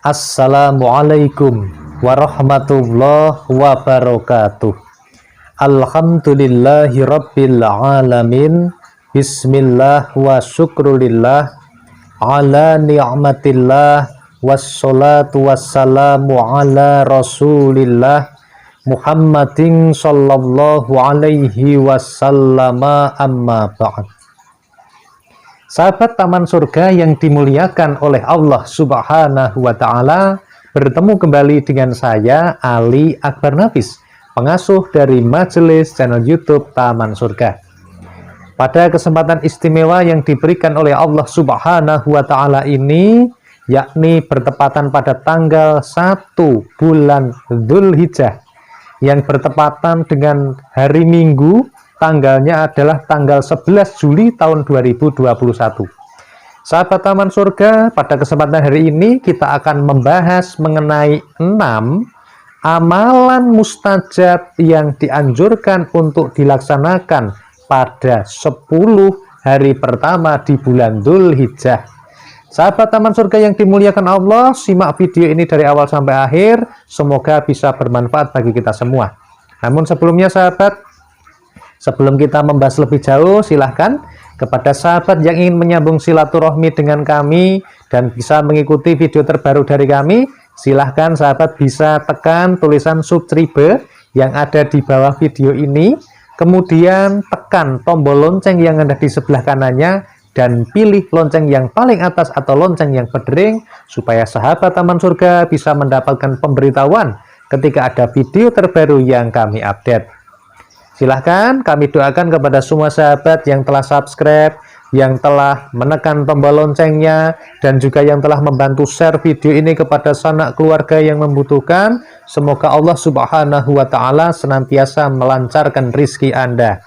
Assalamualaikum warahmatullahi wabarakatuh. Alhamdulillahi rabbil alamin. Bismillah wa syukrulillah ala ni'matillah. Wassalatu wassalamu ala rasulillah Muhammadin sallallahu alaihi wasallam, amma ba'd. Sahabat Taman Surga yang dimuliakan oleh Allah Subhanahu wa Ta'ala, bertemu kembali dengan saya, Ali Akbar Nafis, pengasuh dari majelis channel YouTube Taman Surga. Pada kesempatan istimewa yang diberikan oleh Allah Subhanahu wa Ta'ala ini, yakni bertepatan pada tanggal 1 bulan Dzulhijjah, yang bertepatan dengan hari Minggu, tanggalnya adalah tanggal 11 Juli tahun 2021. Sahabat Taman Surga, pada kesempatan hari ini kita akan membahas mengenai 6 amalan mustajab yang dianjurkan untuk dilaksanakan pada 10 hari pertama di bulan Dzulhijjah. Sahabat Taman Surga yang dimuliakan Allah, simak video ini dari awal sampai akhir, semoga bisa bermanfaat bagi kita semua. Namun sebelumnya sahabat, sebelum kita membahas lebih jauh, silahkan kepada sahabat yang ingin menyambung silaturahmi dengan kami dan bisa mengikuti video terbaru dari kami, silahkan sahabat bisa tekan tulisan subscribe yang ada di bawah video ini, kemudian tekan tombol lonceng yang ada di sebelah kanannya, dan pilih lonceng yang paling atas atau lonceng yang berdering, supaya sahabat Taman Surga bisa mendapatkan pemberitahuan ketika ada video terbaru yang kami update. Silahkan kami doakan kepada semua sahabat yang telah subscribe, yang telah menekan tombol loncengnya, dan juga yang telah membantu share video ini kepada sanak keluarga yang membutuhkan. Semoga Allah Subhanahu wa Ta'ala senantiasa melancarkan rizki Anda.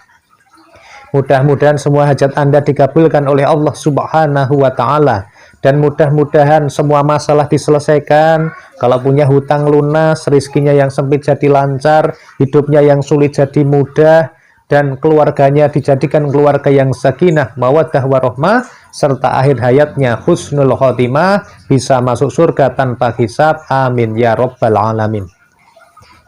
Mudah-mudahan semua hajat Anda dikabulkan oleh Allah Subhanahu wa Ta'ala. Dan mudah-mudahan semua masalah diselesaikan. Kalau punya hutang lunas, rizkinya yang sempit jadi lancar, hidupnya yang sulit jadi mudah, dan keluarganya dijadikan keluarga yang sakinah, mawaddah warahmah, serta akhir hayatnya husnul khotimah, bisa masuk surga tanpa hisab. Amin ya rabbal alamin.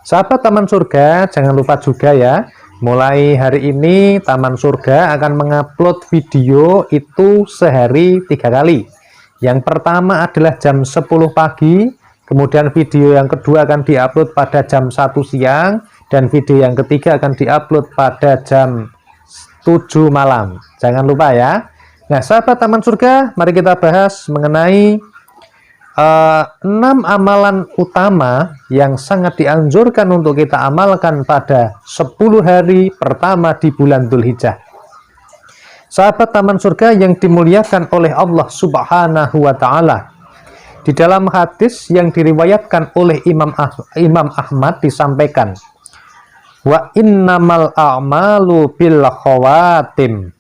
Sahabat Taman Surga, jangan lupa juga ya, mulai hari ini Taman Surga akan mengupload video itu sehari 3 kali. Yang pertama adalah jam 10 pagi, kemudian video yang kedua akan diupload pada jam 1 siang, dan video yang ketiga akan diupload pada jam 7 malam. Jangan lupa ya. Nah, sahabat Taman Surga, mari kita bahas mengenai 6 amalan utama yang sangat dianjurkan untuk kita amalkan pada 10 hari pertama di bulan Dzulhijjah. Sahabat Taman Surga yang dimuliakan oleh Allah Subhanahu wa Ta'ala, di dalam hadis yang diriwayatkan oleh Imam Ahmad disampaikan, wa innamal a'malu bil khawatim.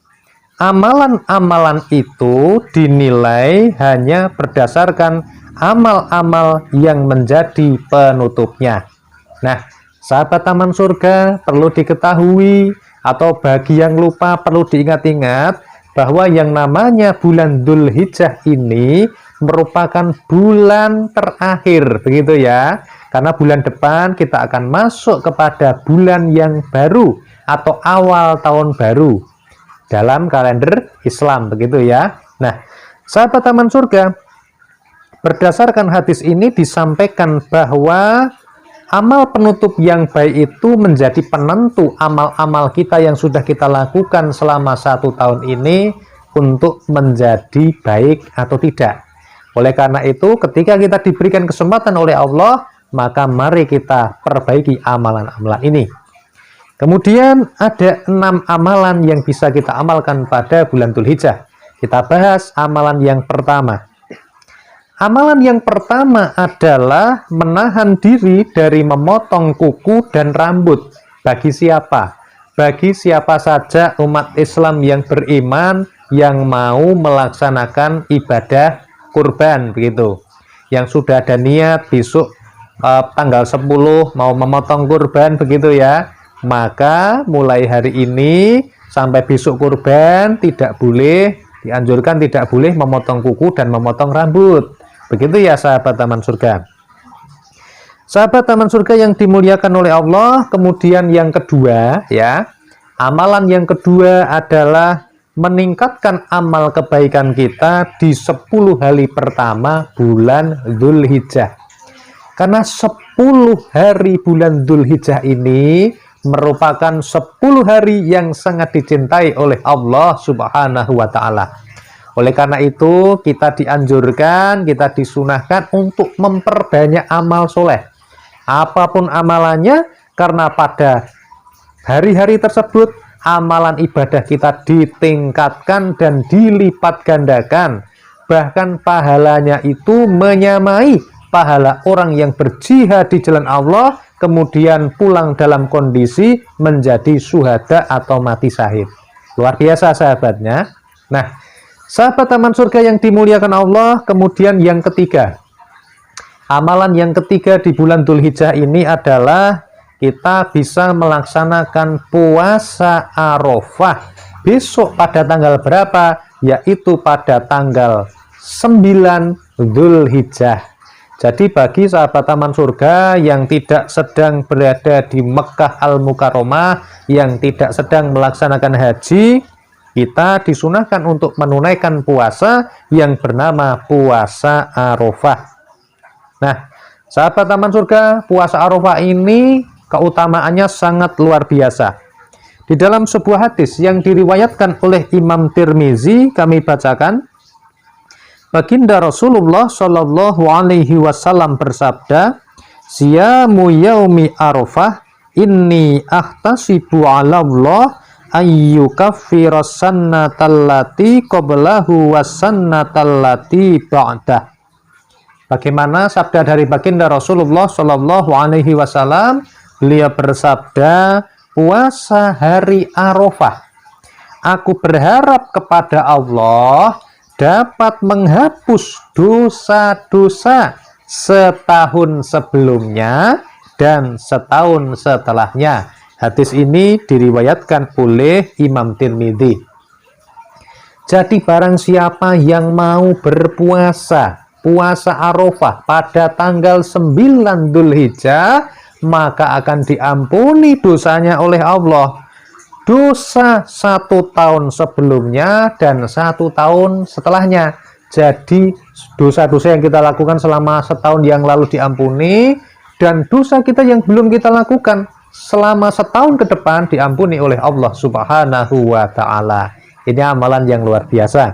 Amalan-amalan itu dinilai hanya berdasarkan amal-amal yang menjadi penutupnya. Nah, sahabat Taman Surga, perlu diketahui atau bagi yang lupa perlu diingat-ingat bahwa yang namanya bulan Dzulhijjah ini merupakan bulan terakhir, begitu ya. Karena bulan depan kita akan masuk kepada bulan yang baru atau awal tahun baru dalam kalender Islam, begitu ya. Nah, sahabat Taman Surga, berdasarkan hadis ini disampaikan bahwa amal penutup yang baik itu menjadi penentu amal-amal kita yang sudah kita lakukan selama 1 tahun ini untuk menjadi baik atau tidak. Oleh karena itu, ketika kita diberikan kesempatan oleh Allah, maka mari kita perbaiki amalan-amalan ini. Kemudian ada 6 amalan yang bisa kita amalkan pada bulan Dzulhijjah. Kita bahas amalan yang pertama. Amalan yang pertama adalah menahan diri dari memotong kuku dan rambut. Bagi siapa? Bagi siapa saja umat Islam yang beriman yang mau melaksanakan ibadah kurban, begitu. Yang sudah ada niat besok tanggal 10 mau memotong kurban, begitu ya. Maka mulai hari ini sampai besok kurban dianjurkan tidak boleh memotong kuku dan memotong rambut. Begitu ya sahabat taman surga. Sahabat taman surga yang dimuliakan oleh Allah, kemudian yang kedua ya, amalan yang kedua adalah meningkatkan amal kebaikan kita di 10 hari pertama bulan Dzulhijjah. Karena 10 hari bulan Dzulhijjah ini merupakan 10 hari yang sangat dicintai oleh Allah Subhanahu wa Ta'ala. Oleh karena itu, kita dianjurkan, kita disunahkan untuk memperbanyak amal soleh. Apapun amalannya, karena pada hari-hari tersebut amalan ibadah kita ditingkatkan dan dilipat gandakan. Bahkan pahalanya itu menyamai pahala orang yang berjihad di jalan Allah, kemudian pulang dalam kondisi menjadi syuhada atau mati syahid. Luar biasa sahabatnya. Nah, sahabat taman surga yang dimuliakan Allah, kemudian yang ketiga, amalan yang ketiga di bulan Dzulhijjah ini adalah kita bisa melaksanakan puasa Arafah besok pada tanggal berapa? Yaitu pada tanggal 9 Dzulhijjah. Jadi bagi sahabat taman surga yang tidak sedang berada di Mekah Al-Mukarramah, yang tidak sedang melaksanakan haji, kita disunahkan untuk menunaikan puasa yang bernama puasa Arafah. Nah, sahabat taman surga, puasa Arafah ini keutamaannya sangat luar biasa. Di dalam sebuah hadis yang diriwayatkan oleh Imam Tirmizi, kami bacakan, baginda Rasulullah Shallallahu Alaihi Wasallam bersabda, "Siyamu yaumi Arafah, inni ahtasibu 'ala Allah ayyukaffiras sannatallati qablahu wassannatallati ba'dah." Bagaimana sabda dari baginda Rasulullah Shallallahu Alaihi Wasallam? Beliau bersabda, puasa hari Arafah, aku berharap kepada Allah dapat menghapus dosa-dosa setahun sebelumnya dan setahun setelahnya. Hadis ini diriwayatkan oleh Imam Tirmidzi. Jadi barang siapa yang mau berpuasa puasa Arafah pada tanggal 9 Dzulhijjah, maka akan diampuni dosanya oleh Allah. Dosa 1 tahun sebelumnya dan 1 tahun setelahnya. Jadi dosa-dosa yang kita lakukan selama setahun yang lalu diampuni, dan dosa kita yang belum kita lakukan selama setahun ke depan diampuni oleh Allah Subhanahu wa Ta'ala. Ini amalan yang luar biasa.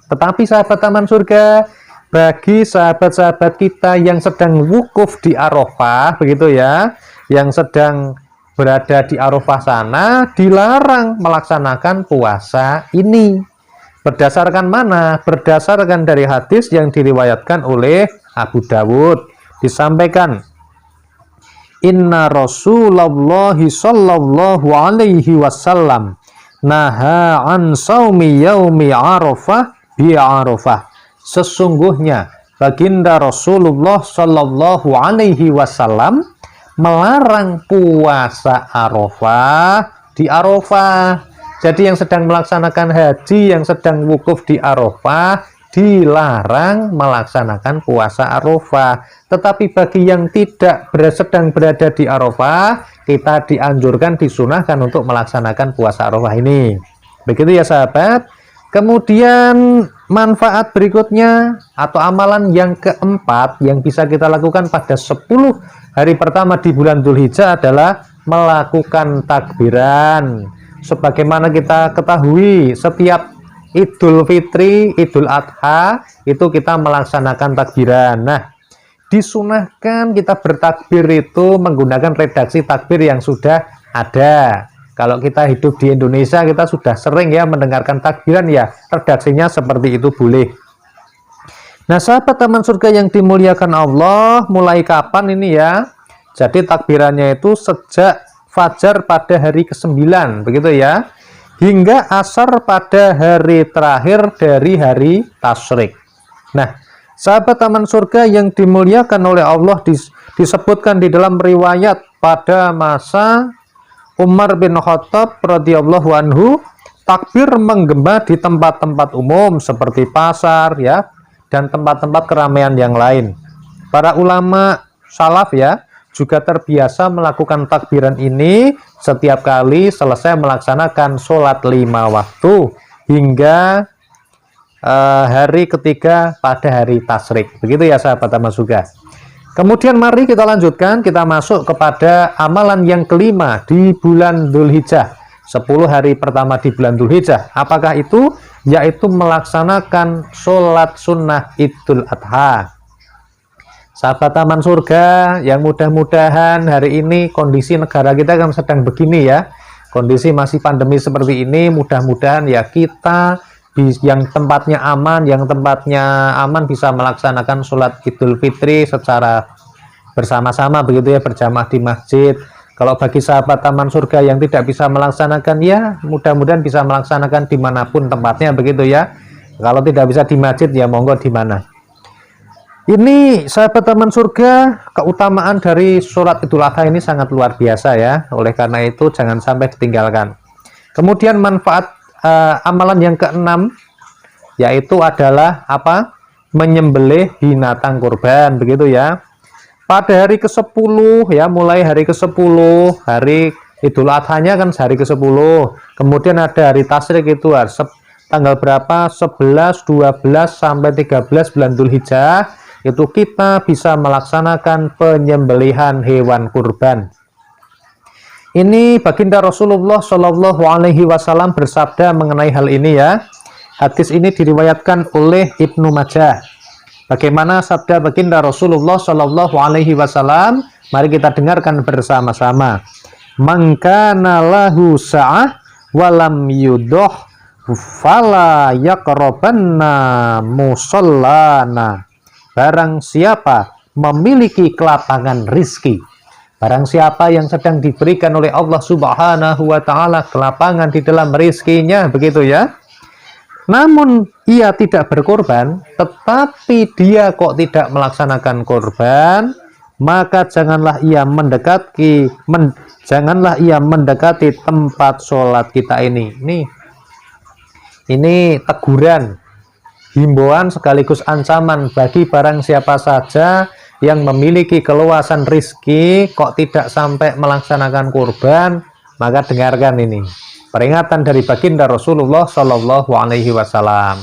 Tetapi sahabat taman surga, bagi sahabat-sahabat kita yang sedang wukuf di Arafah, begitu ya, yang sedang berada di Arafah sana, dilarang melaksanakan puasa ini. Berdasarkan mana? Berdasarkan dari hadis yang diriwayatkan oleh Abu Dawud. Disampaikan, Inna Rasulullah Sallallahu Alaihi Wasallam naha an saumi yaumi Arafah bi Arafah. Sesungguhnya baginda Rasulullah Shallallahu Alaihi Wasallam melarang puasa Arafah di Arafah. Jadi yang sedang melaksanakan haji, yang sedang wukuf di Arafah, dilarang melaksanakan puasa Arafah. Tetapi bagi yang tidak sedang berada di Arafah, kita dianjurkan, disunahkan untuk melaksanakan puasa Arafah ini. Begitu ya sahabat. Kemudian manfaat berikutnya atau amalan yang keempat yang bisa kita lakukan pada 10 hari pertama di bulan Dzulhijjah adalah melakukan takbiran. Sebagaimana kita ketahui, setiap Idul Fitri, Idul Adha itu kita melaksanakan takbiran. Nah, disunahkan kita bertakbir itu menggunakan redaksi takbir yang sudah ada. Kalau kita hidup di Indonesia, kita sudah sering ya mendengarkan takbiran, ya redaksinya seperti itu boleh. Nah sahabat taman surga yang dimuliakan Allah, mulai kapan ini ya? Jadi takbirannya itu sejak fajar pada hari ke-9, begitu ya, hingga asar pada hari terakhir dari hari tasyrik. Nah sahabat taman surga yang dimuliakan oleh Allah, disebutkan di dalam riwayat pada masa Umar bin Khattab radhiyallahu anhu, takbir menggema di tempat-tempat umum seperti pasar ya, dan tempat-tempat keramaian yang lain. Para ulama salaf ya juga terbiasa melakukan takbiran ini setiap kali selesai melaksanakan sholat 5 waktu hingga hari ketiga pada hari tasyrik. Begitu ya sahabat Tamasuga. Kemudian mari kita lanjutkan, kita masuk kepada amalan yang kelima di bulan Dzulhijjah. 10 hari pertama di bulan Dzulhijjah. Apakah itu? Yaitu melaksanakan sholat sunnah Idul Adha. Sahabat Taman Surga yang mudah-mudahan hari ini kondisi negara kita kan sedang begini ya. Kondisi masih pandemi seperti ini, mudah-mudahan ya kita yang tempatnya aman bisa melaksanakan sholat Idul Fitri secara bersama-sama begitu ya, berjamaah di masjid. Kalau bagi sahabat Taman Surga yang tidak bisa melaksanakan ya mudah-mudahan bisa melaksanakan dimanapun tempatnya begitu ya. Kalau tidak bisa di masjid ya monggo di mana. Ini sahabat Taman Surga, keutamaan dari sholat Idul Adha ini sangat luar biasa ya. Oleh karena itu jangan sampai ditinggalkan. Kemudian manfaat amalan yang keenam yaitu adalah apa? Menyembelih binatang kurban begitu ya. Pada hari ke-10 ya, mulai hari ke-10 hari Idul Adha-nya kan hari ke-10. Kemudian ada hari tasyrik itu tanggal berapa? 11, 12 sampai 13 bulan Dzulhijjah itu kita bisa melaksanakan penyembelihan hewan kurban. Ini baginda Rasulullah Shallallahu Alaihi Wasallam bersabda mengenai hal ini ya. Hadis ini diriwayatkan oleh Ibnu Majah. Bagaimana sabda baginda Rasulullah Shallallahu Alaihi Wasallam? Mari kita dengarkan bersama-sama. Man kana lahu sa'ah walam yudoh fala yaqrabanna musallana. Barang siapa memiliki kelapangan rizki, barang siapa yang sedang diberikan oleh Allah Subhanahu wa Ta'ala kelapangan di dalam rizkinya, begitu ya. Namun ia tidak berkorban, tetapi dia kok tidak melaksanakan korban, maka janganlah ia mendekati tempat sholat kita ini. Ini teguran, himbauan sekaligus ancaman bagi barang siapa saja yang memiliki keluasan rizki kok tidak sampai melaksanakan kurban. Maka dengarkan ini peringatan dari baginda Rasulullah Shallallahu Alaihi Wasallam.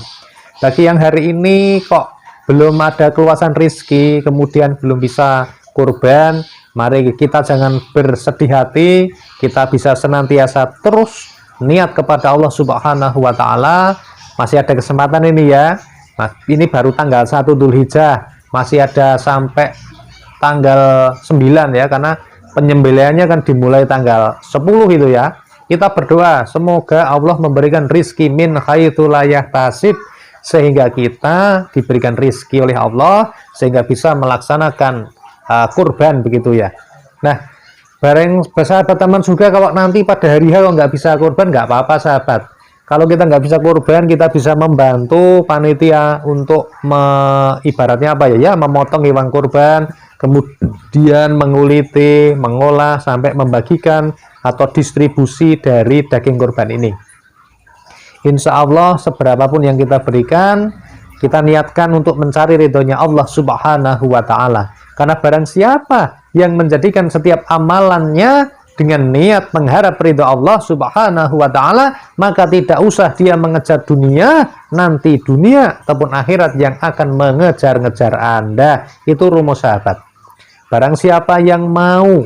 Bagi yang hari ini kok belum ada keluasan rizki kemudian belum bisa kurban, mari kita jangan bersedih hati, kita bisa senantiasa terus niat kepada Allah Subhanahu wa Ta'ala. Masih ada kesempatan ini ya. Nah, ini baru tanggal 1 Dzulhijjah, masih ada sampai tanggal 9 ya, karena penyembelihannya kan dimulai tanggal 10 itu ya. Kita berdoa semoga Allah memberikan rizki min haitsu la yahtasib, sehingga kita diberikan rizki oleh Allah sehingga bisa melaksanakan kurban begitu ya. Nah, bareng sahabat Taman Surga, kalau nanti pada hari H nggak bisa kurban nggak apa-apa sahabat. Kalau kita nggak bisa kurban, kita bisa membantu panitia untuk ibaratnya apa ya, memotong hewan kurban, kemudian menguliti, mengolah sampai membagikan atau distribusi dari daging kurban ini. Insya Allah seberapapun yang kita berikan, kita niatkan untuk mencari ridhonya Allah Subhanahu wa Ta'ala. Karena barang siapa yang menjadikan setiap amalannya dengan niat mengharap ridho Allah Subhanahu wa Ta'ala, maka tidak usah dia mengejar dunia, nanti dunia ataupun akhirat yang akan mengejar-ngejar Anda. Itu rumus sahabat. Barang siapa yang mau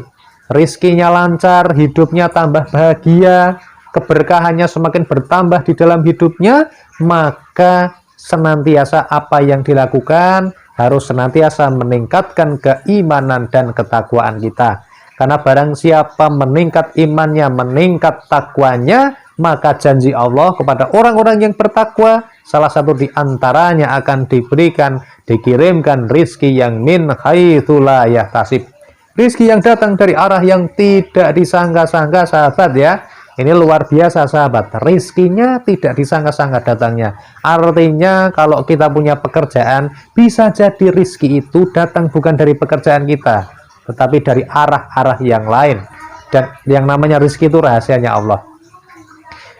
rizkinya lancar, hidupnya tambah bahagia, keberkahannya semakin bertambah di dalam hidupnya, maka senantiasa apa yang dilakukan harus senantiasa meningkatkan keimanan dan ketakwaan kita. Karena barang siapa meningkat imannya, meningkat takwanya, maka janji Allah kepada orang-orang yang bertakwa, salah satu di antaranya akan dikirimkan rizki yang min haitsu la yahtasib. Rizki yang datang dari arah yang tidak disangka-sangka sahabat ya. Ini luar biasa sahabat, rizkinya tidak disangka-sangka datangnya. Artinya kalau kita punya pekerjaan, bisa jadi rizki itu datang bukan dari pekerjaan kita, tetapi dari arah-arah yang lain. Dan yang namanya rizki itu rahasianya Allah.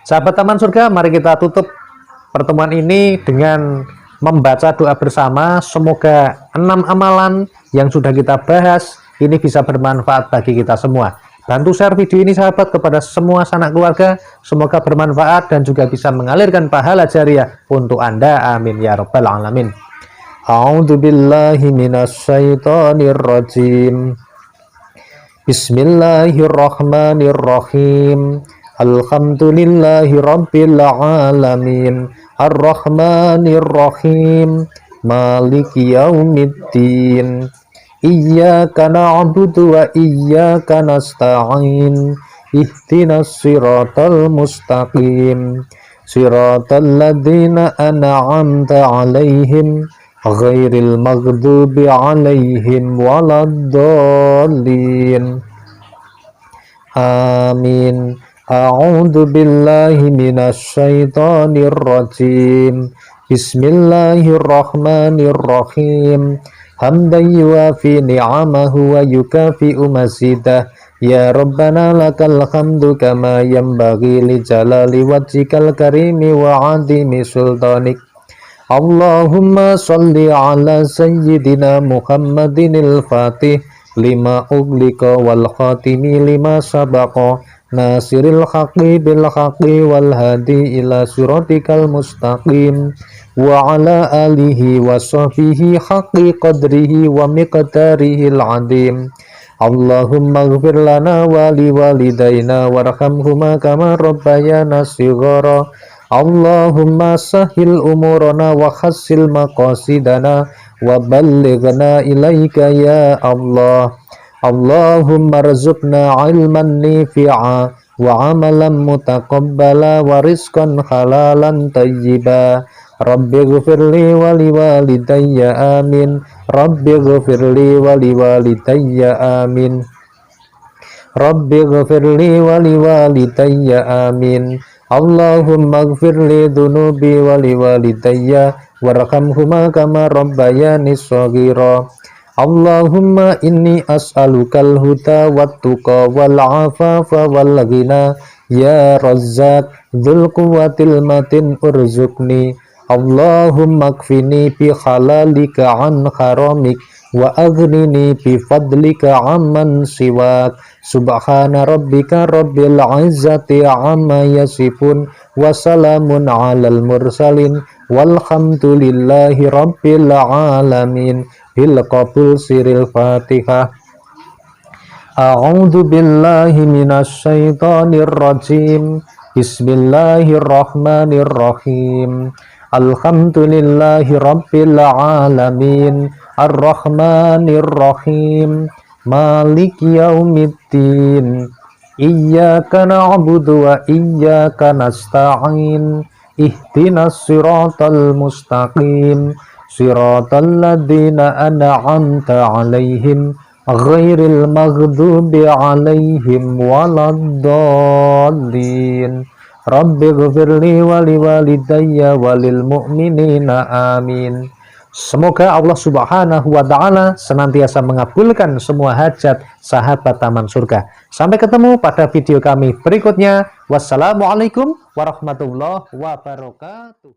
Sahabat Taman Surga, mari kita tutup pertemuan ini dengan membaca doa bersama. Semoga 6 amalan yang sudah kita bahas ini bisa bermanfaat bagi kita semua. Bantu share video ini sahabat kepada semua sanak keluarga. Semoga bermanfaat dan juga bisa mengalirkan pahala jariah untuk Anda. Amin ya rabbal alamin. A'udzubillahi minasyaitonirrajim. Bismillahirrahmanirrahim. Alhamdulillahi rabbil alamin. Ar-Rahmanir-Rahim. Maliki yaumiddin. Iyyaka na'budu wa iyyaka nasta'in. Ihdinas siratal mustaqim. Siratal ladzina an'amta 'alaihim ghairil maghdubi 'alaihim waladdallin. Amin. A'udzu billahi minasyaitonir rajim. Bismillahirrahmanirrahim. Hamdan yuwafi ni'amahu wa yukafi'u mazidah. Ya Rabbana lakal hamdu kama yanbaghi li jalali wajhikal karimi wa 'azimi sultanik. Allahumma salli ala sayyidina Muhammadinil Fatih lima ughliqa wal khatimi lima sabaqa nasiril haqqi bil haqqi wal hadi ila siratikal mustaqim wa ala alihi wa sahbihi haqqi qadrihi wa miqdarihil adim. Allahumma ighfir lana wa li walidayna warhamhuma kama rabbayana shighara. Allahumma sahil umurana wa khassil maqasidana wa ballighna ilaika ya Allah. Allahumma rzuqna ilman nafi'a wa amalan mutaqabbala wa rizqan halalan tayyiba. Rabbighfirli wa liwalidayya amin. Rabbighfirli wa liwalidayya amin. Rabbighfirli wa liwalidayya amin. Allahumma ighfirli dhunubi wa liwalidayya warhamhuma kama rabbayani shaghira. Allahumma inni as'alukal huda wat-tuqa wal afafa wal ghina ya Razzaq dzul quwwatil matin urzuqni. Allahumma kfini bi halalika an haramik wa aghnini bi fadlika amman siwak. Subhana rabbika rabbil izzati amma yasifun wa salamun alal mursalin walhamdulillahi rabbil alamin. Bil qabul siril Fatihah. A'udzu billahi minasyaitonir rajim. Bismillahirrahmanirrahim. Alhamdulillahi rabbil alamin. Ar-Rahmanir-Rahim. Maliki yaumiddin. Iyyaka na'budu wa iyyaka nasta'in. Ihdinas siratal mustaqim. Siratal ladzina an'amta 'alaihim ghairil maghdubi 'alaihim waladdallin. Rabbighfirli wa liwalidayya walil mu'minina amin. Semoga Allah Subhanahu wa Ta'ala senantiasa mengabulkan semua hajat sahabat Taman Surga. Sampai ketemu pada video kami berikutnya. Wassalamualaikum warahmatullahi wabarakatuh.